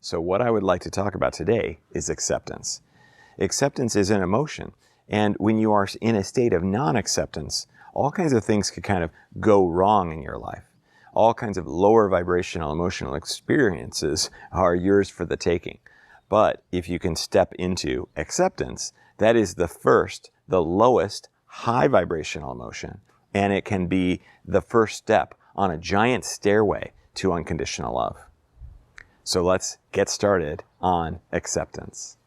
So what I would like to talk about today is acceptance. Acceptance is an emotion, and when you are in a state of non-acceptance, all kinds of things could kind of go wrong in your life. All kinds of lower vibrational emotional experiences are yours for the taking. But if you can step into acceptance, that is the lowest high vibrational emotion, and it can be the first step on a giant stairway to unconditional love. So let's get started on acceptance.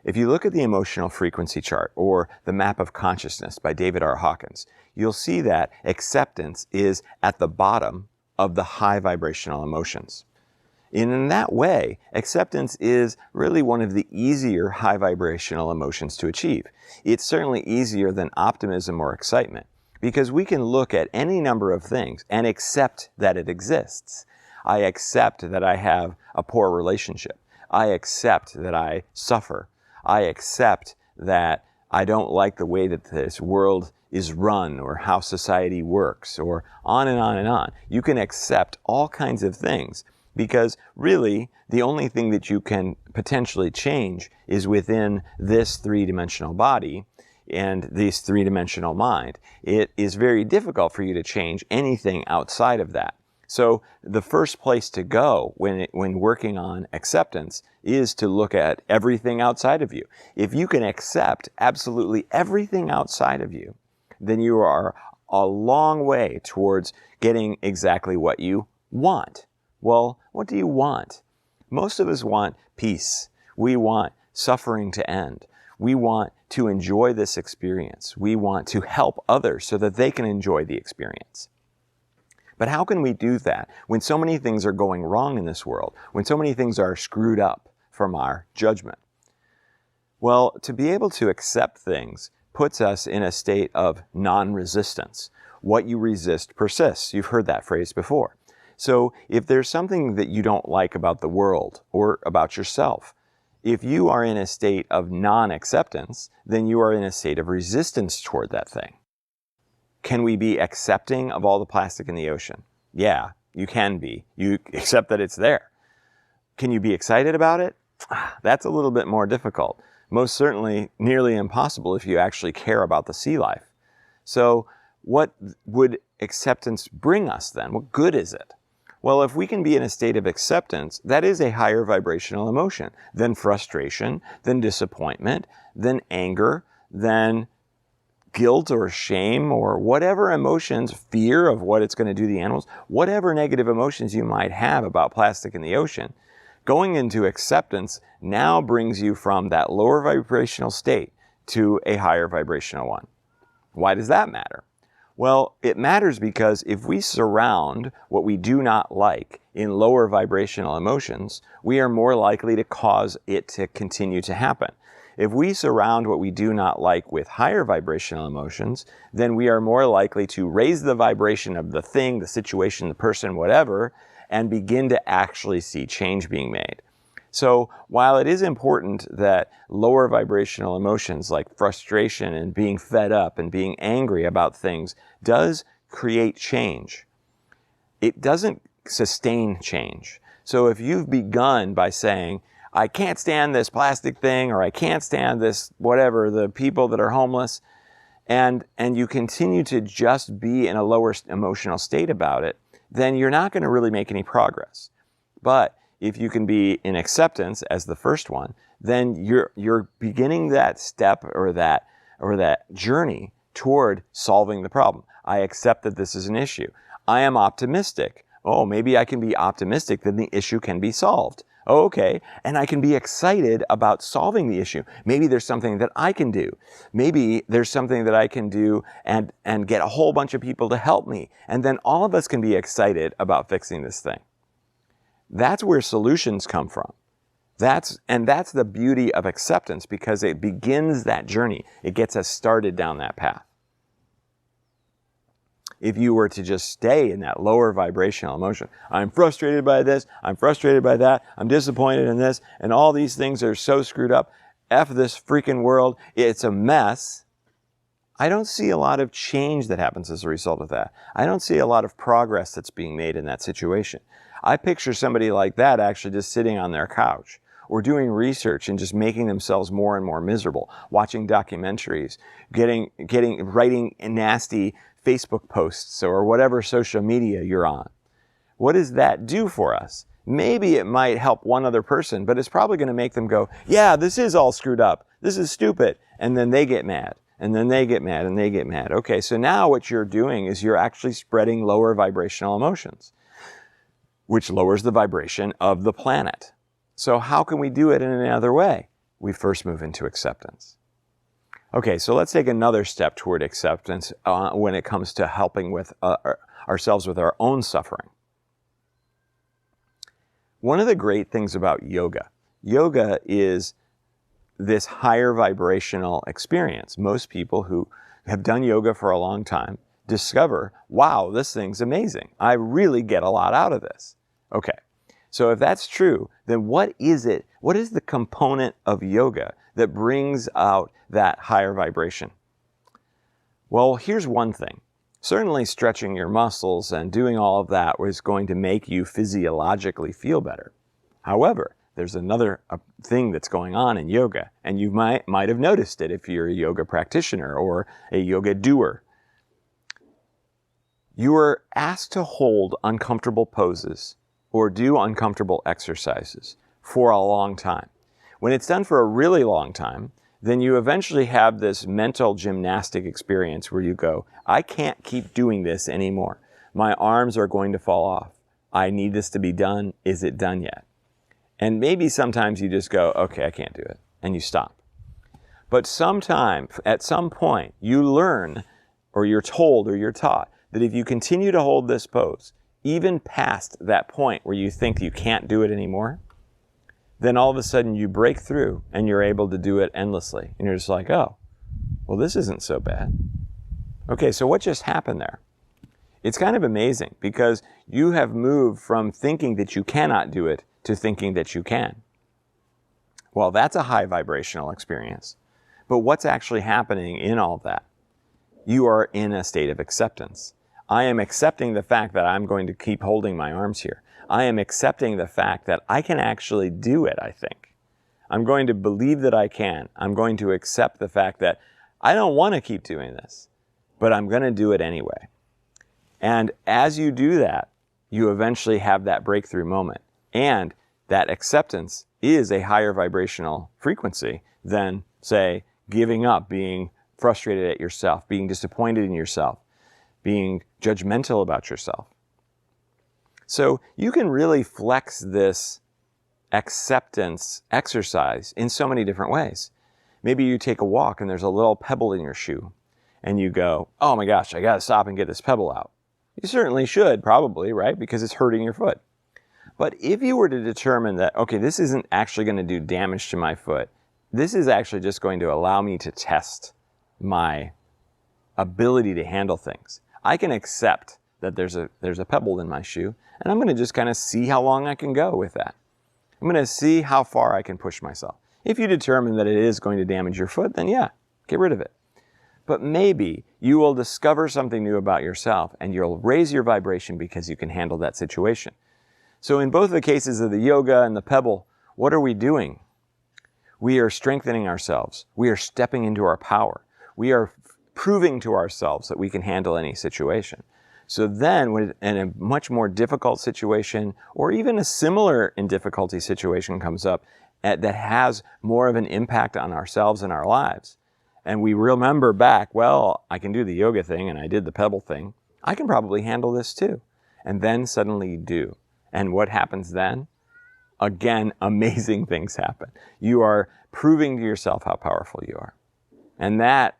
If you look at the emotional frequency chart or the map of consciousness by David R. Hawkins, you'll see that acceptance is at the bottom of the high vibrational emotions. And in that way, acceptance is really one of the easier high vibrational emotions to achieve. It's certainly easier than optimism or excitement, because we can look at any number of things and accept that it exists. I accept that I have a poor relationship. I accept that I suffer. I accept that I don't like the way that this world is run or how society works, or on and on and on. You can accept all kinds of things because really the only thing that you can potentially change is within this three-dimensional body and this three-dimensional mind. It is very difficult for you to change anything outside of that. So the first place to go when working on acceptance is to look at everything outside of you. If you can accept absolutely everything outside of you, then you are a long way towards getting exactly what you want. Well, what do you want? Most of us want peace. We want suffering to end. We want to enjoy this experience. We want to help others so that they can enjoy the experience. But how can we do that when so many things are going wrong in this world, when so many things are screwed up from our judgment? Well, to be able to accept things puts us in a state of non-resistance. What you resist persists. You've heard that phrase before. So if there's something that you don't like about the world or about yourself, if you are in a state of non-acceptance, then you are in a state of resistance toward that thing. Can we be accepting of all the plastic in the ocean? Yeah, you can be. You accept that it's there. Can you be excited about it? That's a little bit more difficult. Most certainly nearly impossible if you actually care about the sea life. So what would acceptance bring us then? What good is it? Well, if we can be in a state of acceptance, that is a higher vibrational emotion than frustration, than disappointment, than anger, than guilt or shame or whatever emotions, fear of what it's going to do to the animals, whatever negative emotions you might have about plastic in the ocean. Going into acceptance now brings you from that lower vibrational state to a higher vibrational one. Why does that matter? Well, it matters because if we surround what we do not like in lower vibrational emotions, we are more likely to cause it to continue to happen. If we surround what we do not like with higher vibrational emotions, then we are more likely to raise the vibration of the thing, the situation, the person, whatever, and begin to actually see change being made. So while it is important that lower vibrational emotions like frustration and being fed up and being angry about things does create change, it doesn't sustain change. So if you've begun by saying, I can't stand this plastic thing, or I can't stand this whatever, the people that are homeless, and you continue to just be in a lower emotional state about it, then you're not going to really make any progress. But if you can be in acceptance as the first one, then you're beginning that step or that journey toward solving the problem. I accept that this is an issue. I am optimistic. Oh, maybe I can be optimistic that the issue can be solved. Oh, okay, and I can be excited about solving the issue. Maybe there's something that I can do. Maybe there's something that I can do and get a whole bunch of people to help me. And then all of us can be excited about fixing this thing. That's where solutions come from. That's the beauty of acceptance, because it begins that journey. It gets us started down that path. If you were to just stay in that lower vibrational emotion, I'm frustrated by this, I'm frustrated by that, I'm disappointed in this, and all these things are so screwed up, F this freaking world, it's a mess, I don't see a lot of change that happens as a result of that. I don't see a lot of progress that's being made in that situation. I picture somebody like that actually just sitting on their couch or doing research and just making themselves more and more miserable, watching documentaries, writing nasty Facebook posts or whatever social media you're on. What does that do for us? Maybe it might help one other person, but it's probably going to make them go, yeah, this is all screwed up. This is stupid. And then they get mad. And then they get mad and they get mad. Okay, so now what you're doing is you're actually spreading lower vibrational emotions, which lowers the vibration of the planet. So how can we do it in another way? We first move into acceptance. Okay, so let's take another step toward acceptance when it comes to helping with ourselves with our own suffering. One of the great things about yoga is this higher vibrational experience. Most people who have done yoga for a long time discover, wow, this thing's amazing. I really get a lot out of this. Okay, so if that's true, then what is it? What is the component of yoga that brings out that higher vibration? Well, here's one thing. Certainly stretching your muscles and doing all of that was going to make you physiologically feel better. However, there's another thing that's going on in yoga, and you might have noticed it if you're a yoga practitioner or a yoga doer. You are asked to hold uncomfortable poses or do uncomfortable exercises for a long time. When it's done for a really long time, then you eventually have this mental gymnastic experience where you go, I can't keep doing this anymore. My arms are going to fall off. I need this to be done. Is it done yet? And maybe sometimes you just go, okay, I can't do it, and you stop. But at some point, you learn, or you're told, or you're taught, that if you continue to hold this pose, even past that point where you think you can't do it anymore, then all of a sudden you break through and you're able to do it endlessly. And you're just like, oh, well, this isn't so bad. Okay, so what just happened there? It's kind of amazing because you have moved from thinking that you cannot do it to thinking that you can. Well, that's a high vibrational experience. But what's actually happening in all that? You are in a state of acceptance. I am accepting the fact that I'm going to keep holding my arms here. I am accepting the fact that I can actually do it, I think. I'm going to believe that I can. I'm going to accept the fact that I don't want to keep doing this, but I'm going to do it anyway. And as you do that, you eventually have that breakthrough moment. And that acceptance is a higher vibrational frequency than, say, giving up, being frustrated at yourself, being disappointed in yourself, being judgmental about yourself. So you can really flex this acceptance exercise in so many different ways. Maybe you take a walk and there's a little pebble in your shoe and you go, oh my gosh, I got to stop and get this pebble out. You certainly should, probably, right? Because it's hurting your foot. But if you were to determine that, okay, this isn't actually going to do damage to my foot, this is actually just going to allow me to test my ability to handle things. I can accept that there's a pebble in my shoe, and I'm going to just kind of see how long I can go with that. I'm going to see how far I can push myself. If you determine that it is going to damage your foot, then yeah, get rid of it. But maybe you will discover something new about yourself and you'll raise your vibration because you can handle that situation. So in both the cases of the yoga and the pebble, what are we doing? We are strengthening ourselves. We are stepping into our power. We are proving to ourselves that we can handle any situation. So then when in a much more difficult situation or even a similar in difficulty situation comes up that has more of an impact on ourselves and our lives, and we remember back, well, I can do the yoga thing and I did the pebble thing, I can probably handle this too. And then suddenly you do. And what happens then? Again, amazing things happen. You are proving to yourself how powerful you are. And not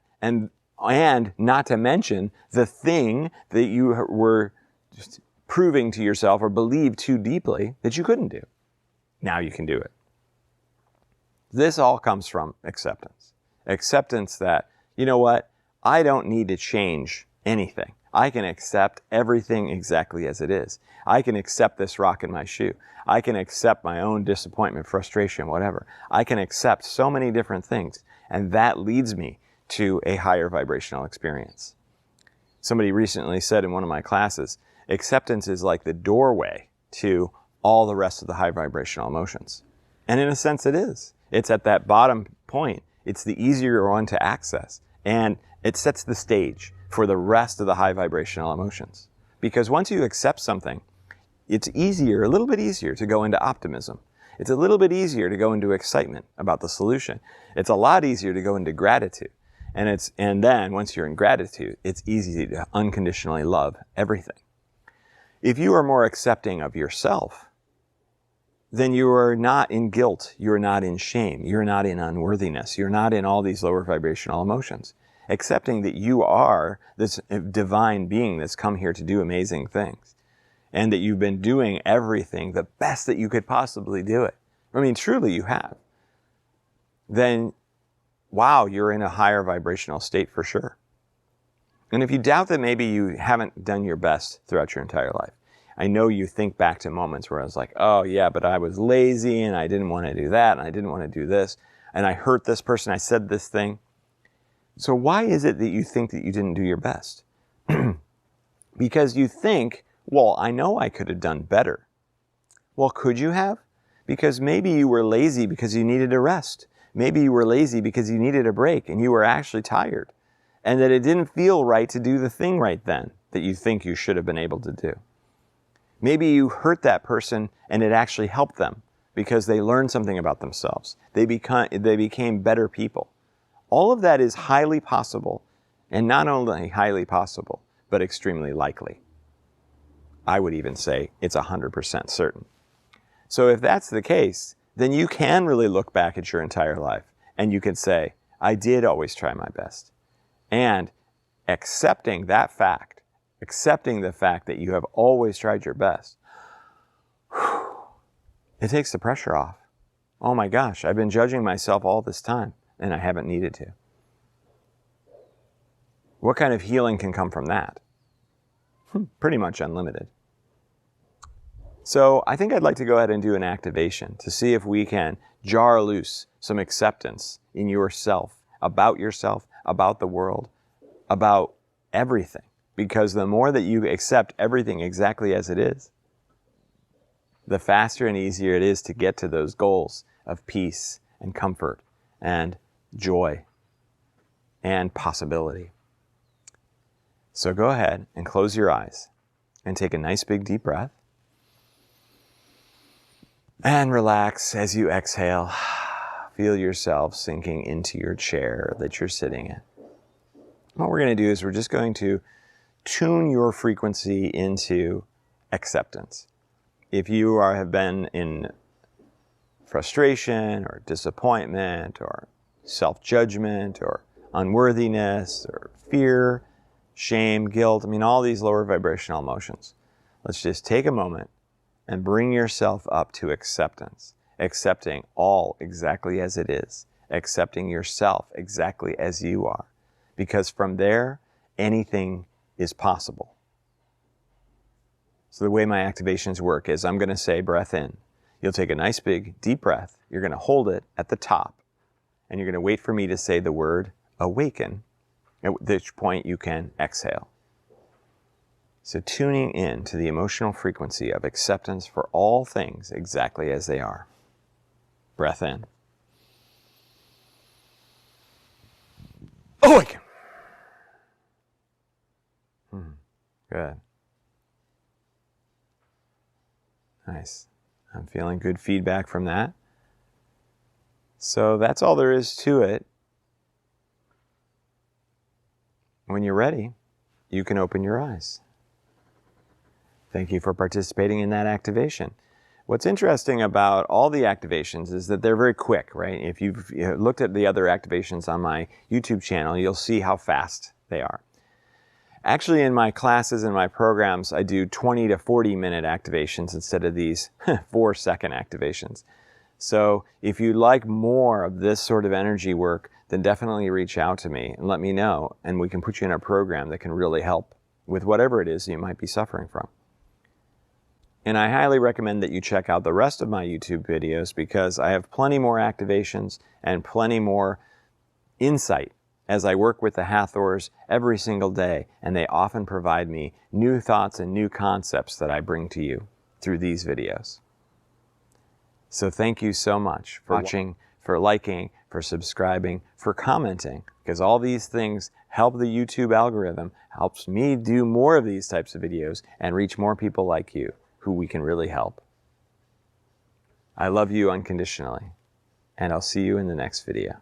to mention the thing that you were just proving to yourself or believed too deeply that you couldn't do. Now you can do it. This all comes from acceptance. Acceptance that, you know what, I don't need to change anything. I can accept everything exactly as it is. I can accept this rock in my shoe. I can accept my own disappointment, frustration, whatever. I can accept so many different things. And that leads me to a higher vibrational experience. Somebody recently said in one of my classes, acceptance is like the doorway to all the rest of the high vibrational emotions. And in a sense it is. It's at that bottom point. It's the easier one to access. And it sets the stage for the rest of the high vibrational emotions. Because once you accept something, it's easier, a little bit easier to go into optimism. It's a little bit easier to go into excitement about the solution. It's a lot easier to go into gratitude. And then once you're in gratitude, it's easy to unconditionally love everything. If you are more accepting of yourself, then you are not in guilt, you're not in shame, you're not in unworthiness, you're not in all these lower vibrational emotions. Accepting that you are this divine being that's come here to do amazing things, and that you've been doing everything the best that you could possibly do it. I mean, truly you have. Then, wow, you're in a higher vibrational state for sure. And if you doubt that maybe you haven't done your best throughout your entire life, I know you think back to moments where I was like, oh yeah, but I was lazy and I didn't want to do that and I didn't want to do this and I hurt this person, I said this thing. So why is it that you think that you didn't do your best? Because you think, well, I know I could have done better. Well, could you have? Because maybe you were lazy because you needed a rest. Maybe you were lazy because you needed a break and you were actually tired. And that it didn't feel right to do the thing right then that you think you should have been able to do. Maybe you hurt that person and it actually helped them because they learned something about themselves. They became better people. All of that is highly possible, and not only highly possible, but extremely likely. I would even say it's 100% certain. So if that's the case, then you can really look back at your entire life and you can say, I did always try my best. And accepting that fact, accepting the fact that you have always tried your best, it takes the pressure off. Oh my gosh, I've been judging myself all this time and I haven't needed to. What kind of healing can come from that? Pretty much unlimited. So I think I'd like to go ahead and do an activation to see if we can jar loose some acceptance in yourself, about the world, about everything. Because the more that you accept everything exactly as it is, the faster and easier it is to get to those goals of peace and comfort and joy and possibility. So go ahead and close your eyes and take a nice big deep breath. And relax as you exhale. Feel yourself sinking into your chair that you're sitting in. What we're going to do is we're just going to tune your frequency into acceptance. If you have been in frustration or disappointment or self-judgment or unworthiness or fear, shame, guilt, all these lower vibrational emotions, let's just take a moment and bring yourself up to acceptance, accepting all exactly as it is, accepting yourself exactly as you are, because from there, anything is possible. So the way my activations work is I'm going to say breath in. You'll take a nice big deep breath. You're going to hold it at the top and you're going to wait for me to say the word awaken, at which point you can exhale. So tuning in to the emotional frequency of acceptance for all things exactly as they are. Breath in. Awaken. Good. Nice. I'm feeling good feedback from that. So that's all there is to it. When you're ready, you can open your eyes. Thank you for participating in that activation. What's interesting about all the activations is that they're very quick, right? If you've looked at the other activations on my YouTube channel, you'll see how fast they are. Actually, in my classes and my programs, I do 20 to 40 minute activations instead of these 4-second activations. So if you'd like more of this sort of energy work, then definitely reach out to me and let me know, and we can put you in a program that can really help with whatever it is you might be suffering from. And I highly recommend that you check out the rest of my YouTube videos because I have plenty more activations and plenty more insight as I work with the Hathors every single day, and they often provide me new thoughts and new concepts that I bring to you through these videos. So thank you so much for watching, for liking, for subscribing, for commenting, because all these things help the YouTube algorithm, helps me do more of these types of videos and reach more people like you who we can really help. I love you unconditionally, and I'll see you in the next video.